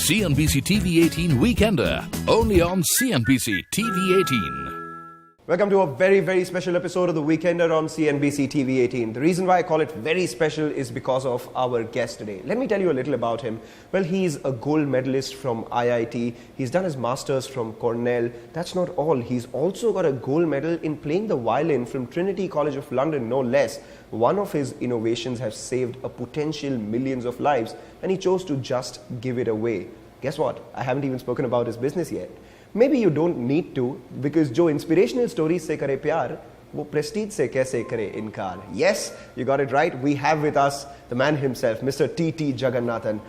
CNBC TV 18 Weekender, only on CNBC TV 18. Welcome to a very, very special episode of The Weekender on CNBC TV 18. The reason why I call it very special is because of our guest today. Let me tell you a little about him. Well, he's a gold medalist from IIT. He's done his masters from Cornell. That's not all. He's also got a gold medal in playing the violin from Trinity College of London, no less. One of his innovations has saved a potential millions of lives, and he chose to just give it away. Guess what? I haven't even spoken about his business yet. Maybe you don't need to, because जो inspirational stories से करे प्यार, वो prestige से कैसे करे इनकार. Yes, you got it right. We have with us the man himself, Mr. TT Jagannathan.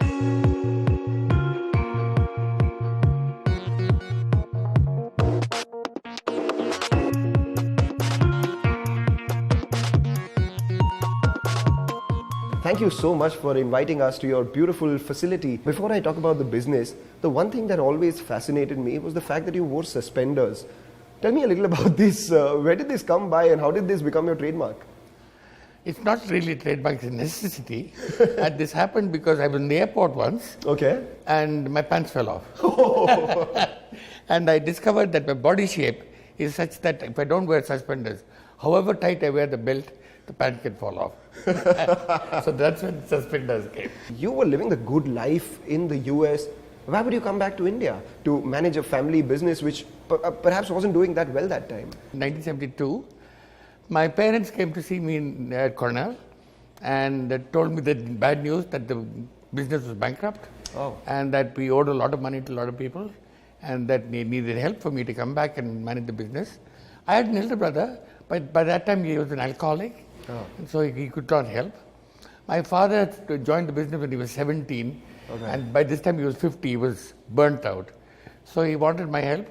Thank you so much for inviting us to your beautiful facility. Before I talk about the business, the one thing that always fascinated me was the fact that you wore suspenders. Tell me a little about this. Where did this come by and how did this become your trademark? It's not really a trademark, it's a necessity. And this happened because I was in the airport once. Okay. And my pants fell off. And I discovered that my body shape is such that if I don't wear suspenders, however tight I wear the belt, the pant can fall off. So that's when suspenders came. You were living the good life in the US. Why would you come back to India to manage a family business which perhaps wasn't doing that well that time? In 1972, my parents came to see me at Cornell and told me the bad news that the business was bankrupt. And that we owed a lot of money to a lot of people and that they needed help for me to come back and manage the business. I had an elder brother, but by that time he was an alcoholic. And so he could not help. My father joined the business when he was 17, and by this time he was 50, he was burnt out. So he wanted my help,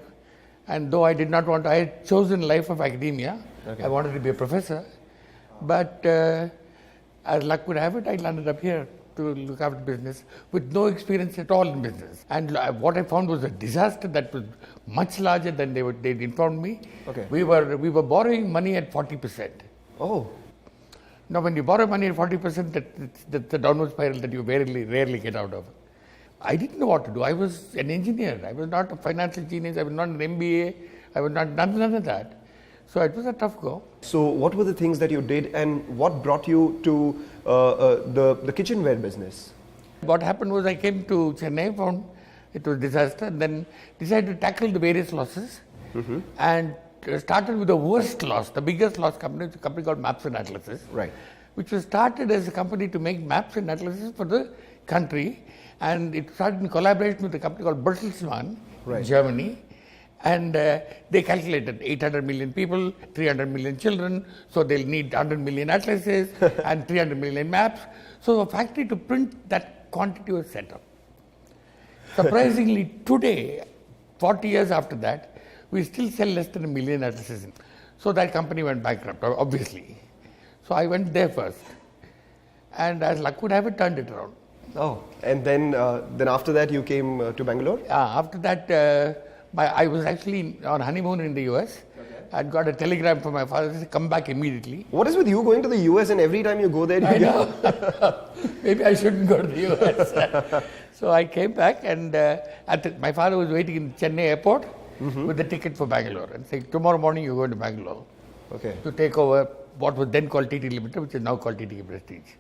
and though I did not want, I had chosen life of academia. I wanted to be a professor, but as luck would have it, I landed up here to look after business with no experience at all in business. And what I found was a disaster that was much larger than they informed me. We were borrowing money at 40%. Oh. Now, when you borrow money at 40%, that's a downward spiral that you rarely get out of. I didn't know what to do. I was an engineer. I was not a financial genius. I was not an MBA. I was not none of that. So it was a tough go. So what were the things that you did and what brought you to the kitchenware business? What happened was I came to Chennai, found it was a disaster, and then decided to tackle the various losses and started with the worst loss, the biggest loss company, a company called Maps and Atlases, which was started as a company to make maps and atlases for the country, and it started in collaboration with a company called Bertelsmann, Germany, and they calculated 800 million people, 300 million children, so they'll need 100 million atlases and 300 million maps. So a factory to print that quantity was set up. Surprisingly, today, 40 years after that, we still sell less than 1 million atlases. So that company went bankrupt, obviously. So I went there first. And as luck would have it, turned it around. Oh, and then after that you came to Bangalore? After that, I was actually on honeymoon in the US. I got a telegram from my father to say, come back immediately. What is with you going to the US and every time you go there you get... Maybe I shouldn't go to the US. So I came back and my father was waiting in Chennai airport with the ticket for Bangalore and saying, tomorrow morning you're going to Bangalore to take over what was then called TT Limited, which is now called TTK Presitge.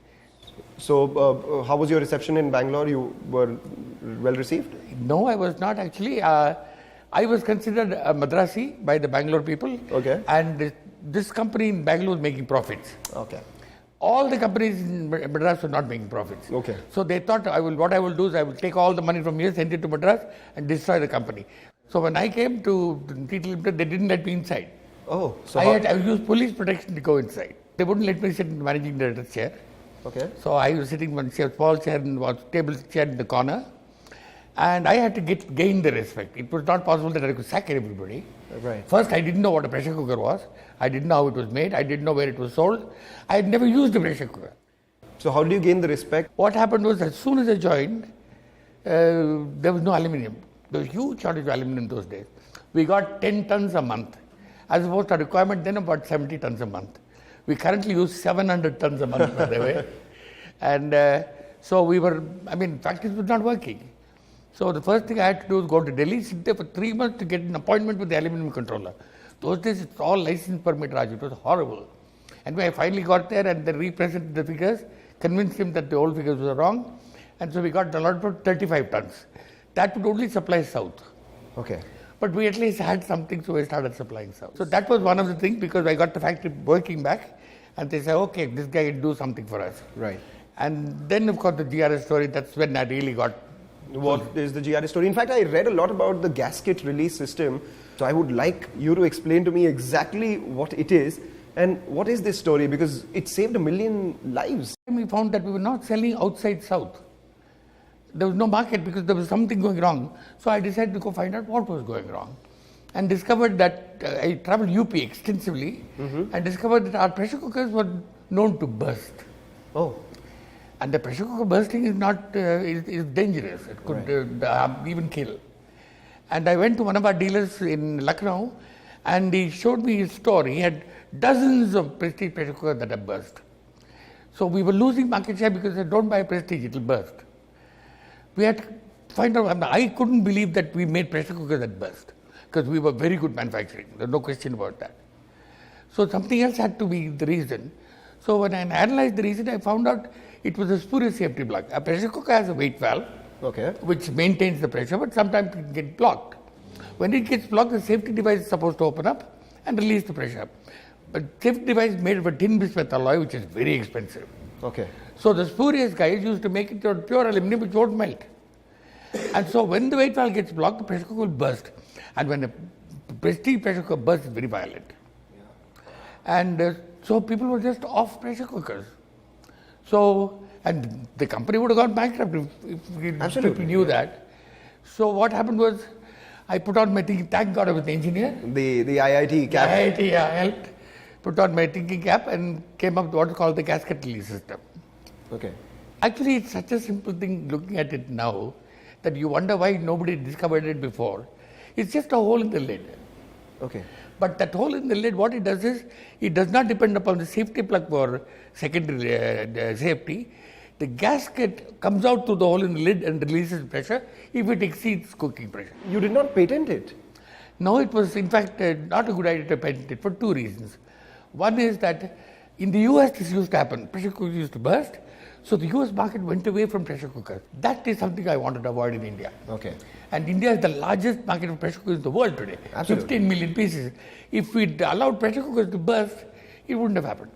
So how was your reception in Bangalore? You were well received? No, I was not actually. I was considered a Madrasi by the Bangalore people. And this company in Bangalore was making profits. All the companies in Madras were not making profits. So they thought, what I will do is I will take all the money from here, send it to Madras and destroy the company. So when I came to TT Limited, they didn't let me inside. So I used police protection to go inside. They wouldn't let me sit in the managing director's chair. So I was sitting in one small chair and one table chair in the corner. And I had to gain the respect. It was not possible that I could sack everybody. First, I didn't know what a pressure cooker was. I didn't know how it was made. I didn't know where it was sold. I had never used a pressure cooker. So how did you gain the respect? What happened was, as soon as I joined, there was no aluminium. There was huge shortage of aluminium those days. We got 10 tons a month. As opposed to our requirement then about 70 tons a month. We currently use 700 tons a month, by the way. And so we were, factories were not working. So the first thing I had to do was go to Delhi, sit there for 3 months to get an appointment with the aluminum controller. Those days it's all license permit, Raj. It was horrible. And when I finally got there and they represented the figures, convinced him that the old figures were wrong. And so we got a lot for 35 tons. That would only supply south. Okay. But we at least had something, so we started supplying south. So that was one of the things, because I got the factory working back and they said, okay, this guy can do something for us. Right. And then of course the GRS story, that's when I really got... What is the GRS story? In fact, I read a lot about the gasket release system. So I would like you to explain to me exactly what it is and what is this story, because it saved 1 million lives. We found that we were not selling outside south. There was no market because there was something going wrong. So I decided to go find out what was going wrong. And discovered that I traveled UP extensively and discovered that our pressure cookers were known to burst. Oh. And the pressure cooker bursting is not is dangerous. It could even kill. And I went to one of our dealers in Lucknow and he showed me his store. He had dozens of Prestige pressure cookers that had burst. So we were losing market share because they don't buy Prestige, it will burst. We had to find out, I couldn't believe that we made pressure cookers that burst, because we were very good manufacturing, there's no question about that. So something else had to be the reason. So when I analyzed the reason, I found out it was a spurious safety block. A pressure cooker has a weight valve, which maintains the pressure, but sometimes it can get blocked. When it gets blocked, the safety device is supposed to open up and release the pressure. But safety device is made of a tin bismuth alloy, which is very expensive. Okay. So the spurious guys used to make it out of pure aluminum, which won't melt. And so when the weight valve gets blocked, the pressure cooker will burst. And when a Prestige pressure cooker bursts, it's very violent. Yeah. And so people were just off pressure cookers. So, and the company would have gone bankrupt if people knew that. So what happened was, I put on my thinking, thank God I was an engineer. The IIT cap. The IIT helped. Put on my thinking cap and came up with what is called the gasket release system. Okay. Actually, it's such a simple thing looking at it now that you wonder why nobody discovered it before. It's just a hole in the lid. Okay. But that hole in the lid, what it does is, it does not depend upon the safety plug for secondary safety. The gasket comes out through the hole in the lid and releases pressure if it exceeds cooking pressure. You did not patent it? No, it was in fact not a good idea to patent it for two reasons. One is that in the US this used to happen. Pressure cookers used to burst. So the US market went away from pressure cookers. That is something I wanted to avoid in India. Okay. And India is the largest market of pressure cookers in the world today. Absolutely. 15 million pieces. If we'd allowed pressure cookers to burst, it wouldn't have happened.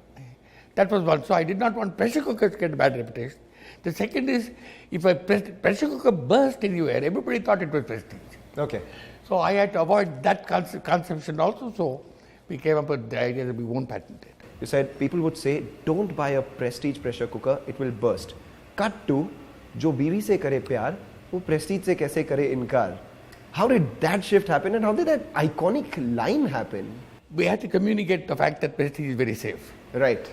That was one. So I did not want pressure cookers to get a bad reputation. The second is, if a pressure cooker burst anywhere, everybody thought it was Prestige. Okay. So I had to avoid that conception also. So we came up with the idea that we won't patent it. You said people would say, don't buy a Prestige pressure cooker, it will burst. Cut to, जो बीवी से करे प्यार, वो Prestige से कैसे करे इनकार. How did that shift happen and how did that iconic line happen? We had to communicate the fact that Prestige is very safe. Right.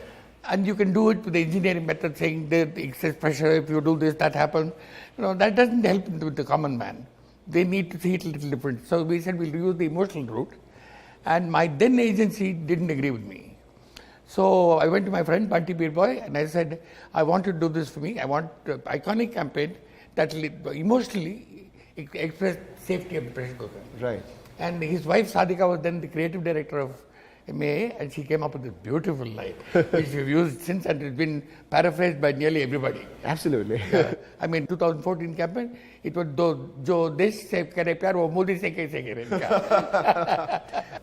And you can do it with the engineering method, saying the excess pressure, if you do this, that happens. That doesn't help with the common man. They need to see it a little different. So we said we'll use the emotional route. And my then agency didn't agree with me. So I went to my friend Bunty Beer Boy and I said, I want to do this for me. I want an iconic campaign that will emotionally express safety of the pressure cooker. Right. And his wife Sadhika was then the creative director of MA, and she came up with this beautiful line, which we've used since, and it's been paraphrased by nearly everybody. Absolutely. I mean, 2014 campaign, it was jo desh se kare pyar, wo modi se kaise kare.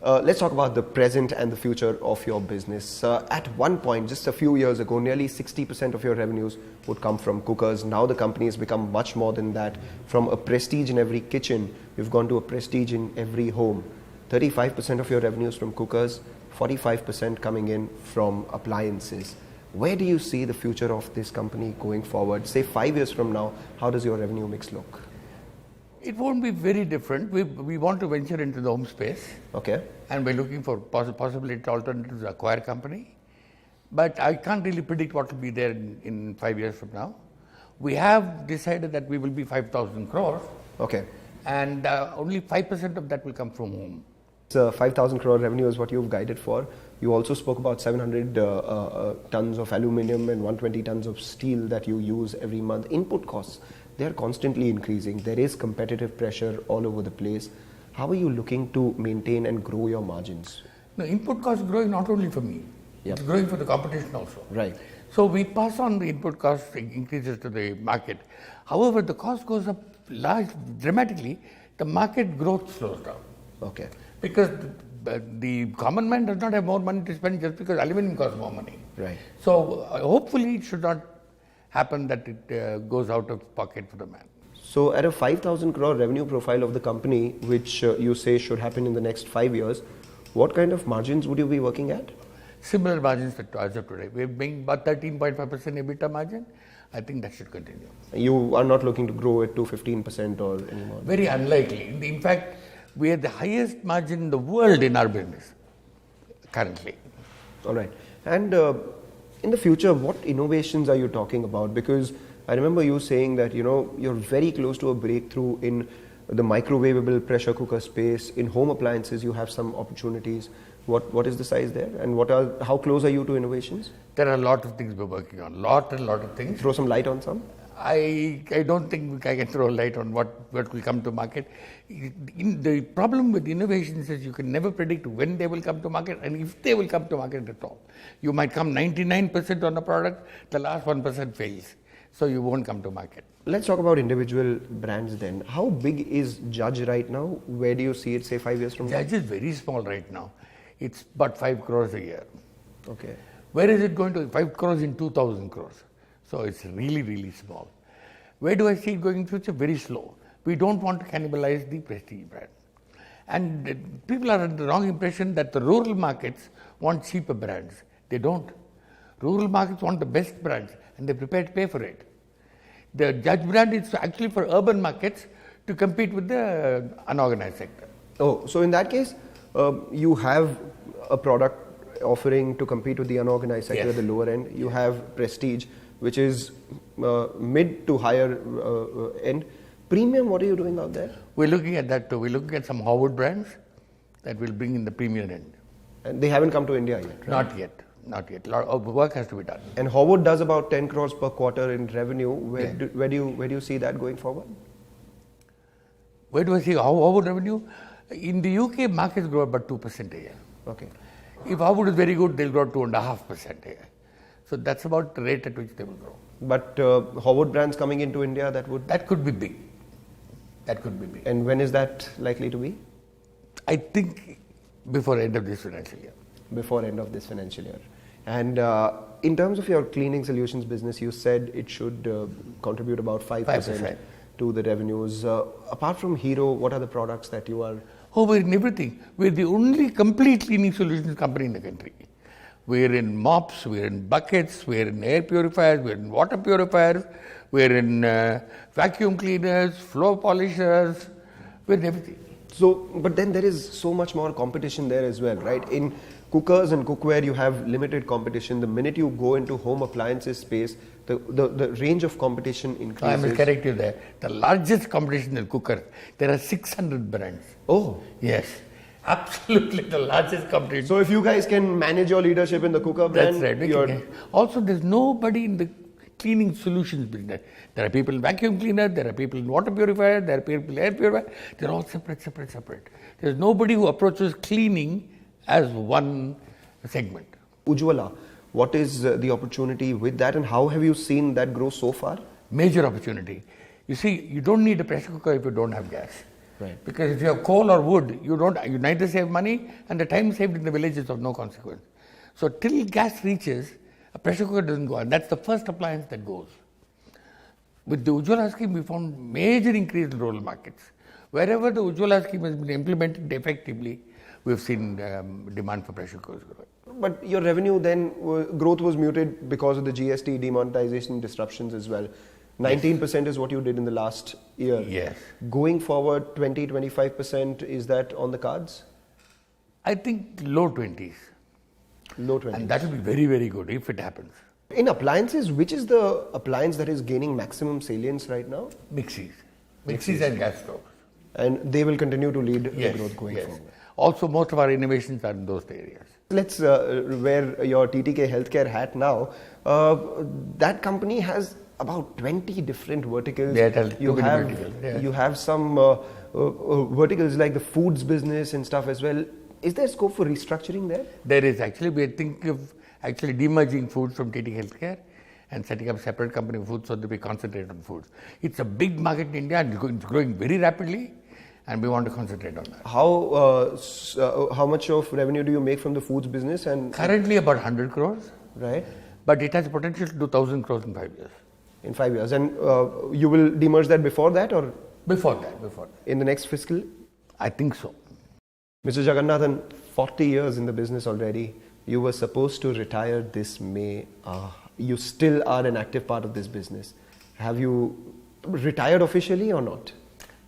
Let's talk about the present and the future of your business. At one point, just a few years ago, nearly 60% of your revenues would come from cookers. Now the company has become much more than that. From a Prestige in every kitchen, you've gone to a Prestige in every home. 35% of your revenues from cookers, 45% coming in from appliances. Where do you see the future of this company going forward? Say 5 years from now, how does your revenue mix look? It won't be very different. We want to venture into the home space. Okay. And we're looking for possibility alternatives to acquire company. But I can't really predict what will be there in 5 years from now. We have decided that we will be 5,000 crores. Okay. And only 5% of that will come from home. So 5,000 crore revenue is what you've guided for. You also spoke about 700 tons of aluminium and 120 tons of steel that you use every month. Input costs, they are constantly increasing. There is competitive pressure all over the place. How are you looking to maintain and grow your margins? No, input costs growing not only for me, it's growing for the competition also. Right. So we pass on the input cost increases to the market. However, the cost goes up dramatically, the market growth slows down. Okay. Because the common man does not have more money to spend just because aluminum costs more money. Right. So hopefully it should not happen that it goes out of pocket for the man. So at a 5,000 crore revenue profile of the company, which you say should happen in the next 5 years, what kind of margins would you be working at? Similar margins as of today. We're being about 13.5% EBITDA margin. I think that should continue. You are not looking to grow it to 15% or any more? Very unlikely. In fact, we are the highest margin in the world in our business currently. All right. And in the future, what innovations are you talking about? Because I remember you saying that, you're very close to a breakthrough in the microwavable pressure cooker space. In home appliances, you have some opportunities. What is the size there? And how close are you to innovations? There are a lot of things we're working on. Lot of things. Throw some light on some? I don't think I can throw light on what will come to market. The problem with innovations is you can never predict when they will come to market and if they will come to market at all. You might come 99% on a product, the last 1% fails. So you won't come to market. Let's talk about individual brands then. How big is Judge right now? Where do you see it, say, 5 years from now? Judge is very small right now. It's about 5 crores a year. Okay. Where is it going to? 5 crores in 2,000 crores. So it's really, really small. Where do I see it going in future? Very slow. We don't want to cannibalize the Prestige brand. And people are under the wrong impression that the rural markets want cheaper brands. They don't. Rural markets want the best brands and they're prepared to pay for it. The Judge brand is actually for urban markets to compete with the unorganized sector. Oh, so in that case, you have a product offering to compete with the unorganized sector at the lower end. You have Prestige, which is mid to higher end. Premium, what are you doing out there? We're looking at that too. We're looking at some Howard brands that will bring in the premium end. And they haven't come to India yet, right? Not yet. A lot of work has to be done. And Howard does about 10 crores per quarter in revenue. Where do you see that going forward? Where do I see Howard revenue? In the UK, markets grow about 2% a year. Okay. If Howard is very good, they'll grow 2.5% a year. So that's about the rate at which they will grow. But Howard brands coming into India, that could be big. That could be big. And when is that likely to be? I think before end of this financial year. Before end of this financial year. And in terms of your cleaning solutions business, you said it should contribute about 5%. To the revenues. Apart from Hero, what are the products that you are? Oh, we're in everything. We're the only complete cleaning solutions company in the country. We're in mops, we're in buckets, we're in air purifiers, we're in water purifiers, we're in vacuum cleaners, floor polishers, we're in everything. So, but then there is so much more competition there as well, right? In cookers and cookware, you have limited competition. The minute you go into home appliances space, the range of competition increases. I must correct you there. The largest competition in cookers, there are 600 brands. Oh. Yes. Absolutely the largest competition. So if you guys can manage your leadership in the cooker brand, that's right. Also, there's nobody in the cleaning solutions business. There are people in vacuum cleaner, there are people in water purifier, there are people in air purifier. They're all separate. There's nobody who approaches cleaning as one segment. Ujjwala, what is the opportunity with that and how have you seen that grow so far? Major opportunity. You see, you don't need a pressure cooker if you don't have gas. Right. Because if you have coal or wood, you neither save money and the time saved in the village is of no consequence. So till gas reaches, a pressure cooker doesn't go, and that's the first appliance that goes. With the Ujjwala scheme, we found major increase in rural markets. Wherever the Ujjwala scheme has been implemented effectively, we've seen demand for pressure cookers growing. But your revenue then, growth was muted because of the GST demonetization disruptions as well. 19% is what you did in the last year. Yes. Going forward, 20-25%, is that on the cards? I think low 20s. Low 20s. And that will be very, very good if it happens. In appliances, which is the appliance that is gaining maximum salience right now? Mixies and gas stoves. And they will continue to lead the growth going forward. Also, most of our innovations are in those areas. Let's wear your TTK Healthcare hat now. That company has about 20 different verticals. You have some verticals like the foods business and stuff as well. Is there scope for restructuring there? There is actually. We are thinking of actually demerging foods from TTK Healthcare and setting up a separate company of foods so that we concentrate on foods. It's a big market in India and it's growing very rapidly, and we want to concentrate on that. How much of revenue do you make from the foods business? And currently about 100 crores. Right. But it has potential to do 1,000 crores in 5 years. In 5 years. And you will demerge that before that or? Before that. In the next fiscal? I think so. Mr. Jagannathan, 40 years in the business already. You were supposed to retire this May. You still are an active part of this business. Have you retired officially or not?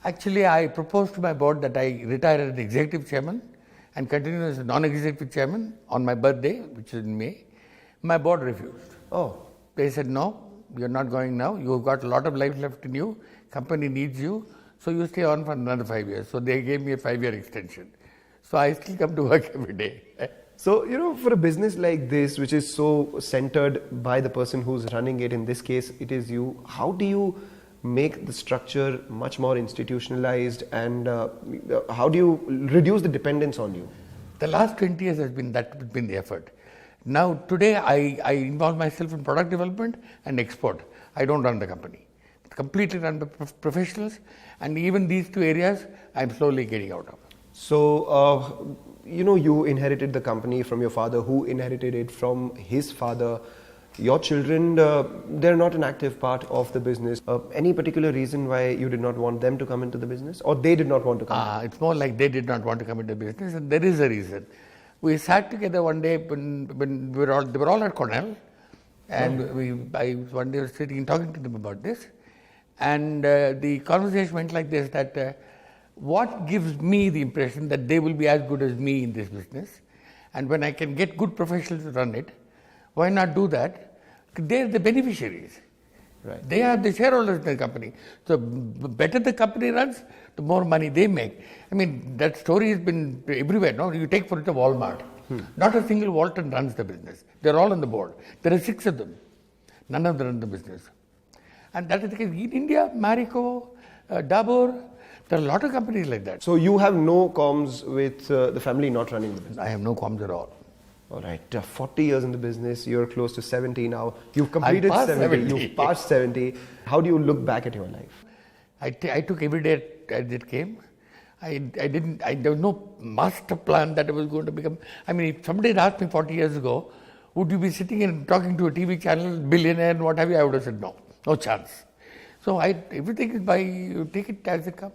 Actually, I proposed to my board that I retire as the executive chairman and continue as a non-executive chairman on my birthday, which is in May. My board refused. Oh. They said, no, you're not going now. You've got a lot of life left in you. Company needs you. So you stay on for another 5 years. So they gave me a 5-year extension. So I still come to work every day. So, for a business like this, which is so centered by the person who's running it, in this case, it is you, how do you make the structure much more institutionalized and how do you reduce the dependence on you? The last 20 years has been the effort. Now, today, I involve myself in product development and export. I don't run the company. It's completely run by professionals, and even these two areas, I'm slowly getting out of. So, you inherited the company from your father, who inherited it from his father. Your children, they're not an active part of the business. Any particular reason why you did not want them to come into the business, or they did not want to come? It's more like they did not want to come into the business, and there is a reason. We sat together one day when they were all at Cornell, and I one day was sitting and talking to them about this, and the conversation went like this: that what gives me the impression that they will be as good as me in this business, and when I can get good professionals to run it, why not do that? They're the beneficiaries. Right. They are the shareholders in the company. So the better the company runs, the more money they make. I mean, that story has been everywhere. No, you take for instance Walmart. Not a single Walton runs the business. They're all on the board. There are 6 of them. None of them run the business. And that is the case in India. Marico, Dabur. There are a lot of companies like that. So you have no comms with the family not running the business? I have no comms at all. All right, 40 years in the business, you're close to 70 now. You've completed 70. You've passed 70. How do you look back at your life? I took every day as it came. There was no master plan that I was going to become. I mean, if somebody had asked me 40 years ago, would you be sitting and talking to a TV channel, billionaire and what have you, I would have said no chance. So everything is you take it as it comes.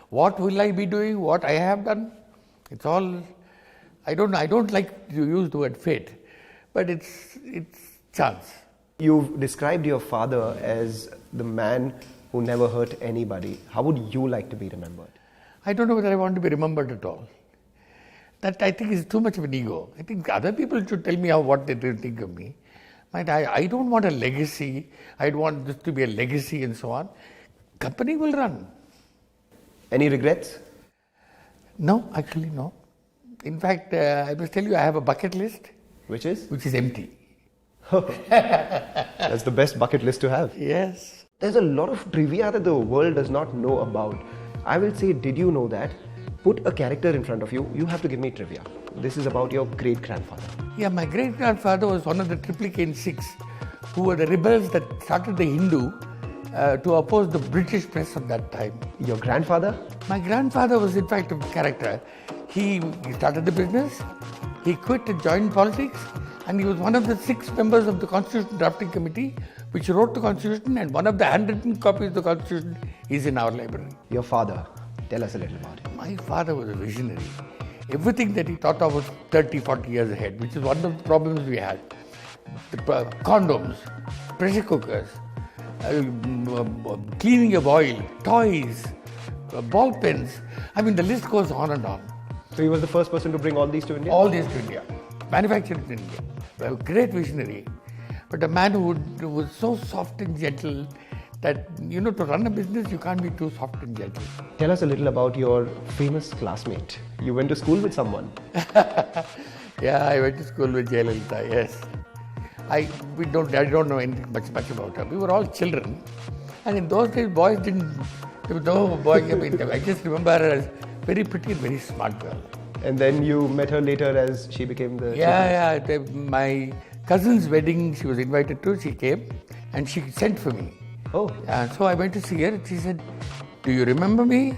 What will I be doing? What I have done? It's all. I don't like to use the word fate, but it's chance. You've described your father as the man who never hurt anybody. How would you like to be remembered? I don't know whether I want to be remembered at all. That I think is too much of an ego. I think other people should tell me what they think of me. I don't want a legacy. I don't want this to be a legacy and so on. Company will run. Any regrets? No, actually no. In fact, I must tell you, I have a bucket list. Which is? Which is empty. That's the best bucket list to have. Yes. There's a lot of trivia that the world does not know about. I will say, did you know that? Put a character in front of you, you have to give me trivia. This is about your great-grandfather. Yeah, my great-grandfather was one of the TTK 6 who were the rebels that started the Hindu to oppose the British press of that time. Your grandfather? My grandfather was in fact a character. He started the business, he quit and joined politics, and he was one of the 6 members of the Constitution Drafting Committee which wrote the Constitution, and one of the handwritten copies of the Constitution is in our library. Your father, tell us a little about him. My father was a visionary. Everything that he thought of was 30, 40 years ahead, which is one of the problems we had. Condoms, pressure cookers, cleaning of oil, toys, ball pens. I mean, the list goes on and on. So he was the first person to bring all these to India? All these to India. Manufactured in India. A great visionary. But a man who was so soft and gentle that, to run a business, you can't be too soft and gentle. Tell us a little about your famous classmate. You went to school with someone. Yeah, I went to school with Jagannathan, yes. I don't know anything much about her. We were all children. And in those days, boys there was no boy. I just remember her as very pretty and very smart girl. And then you met her later as she became the... My cousin's wedding, she was invited to, she came and she sent for me. Oh. So I went to see her and she said, "Do you remember me?"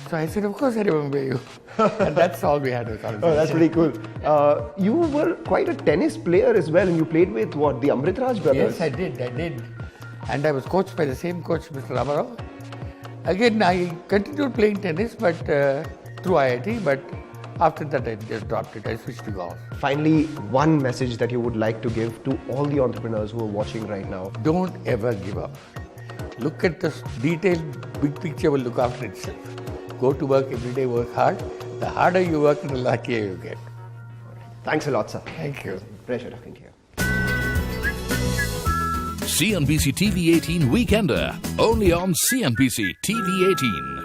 So I said, "Of course I remember you." And that's all we had a conversation. Oh, that's pretty cool. You were quite a tennis player as well, and you played with what, the Amritraj brothers? Yes, I did. And I was coached by the same coach, Mr. Ramarao. Again, I continued playing tennis, but through IIT, but after that I just dropped it. I switched to golf. Finally, one message that you would like to give to all the entrepreneurs who are watching right now. Don't ever give up. Look at the detailed big picture will look after itself. Go to work every day, work hard. The harder you work, the luckier you get. Thanks a lot, sir. Thank you. Pleasure talking to you. CNBC TV 18 Weekender, only on CNBC TV 18.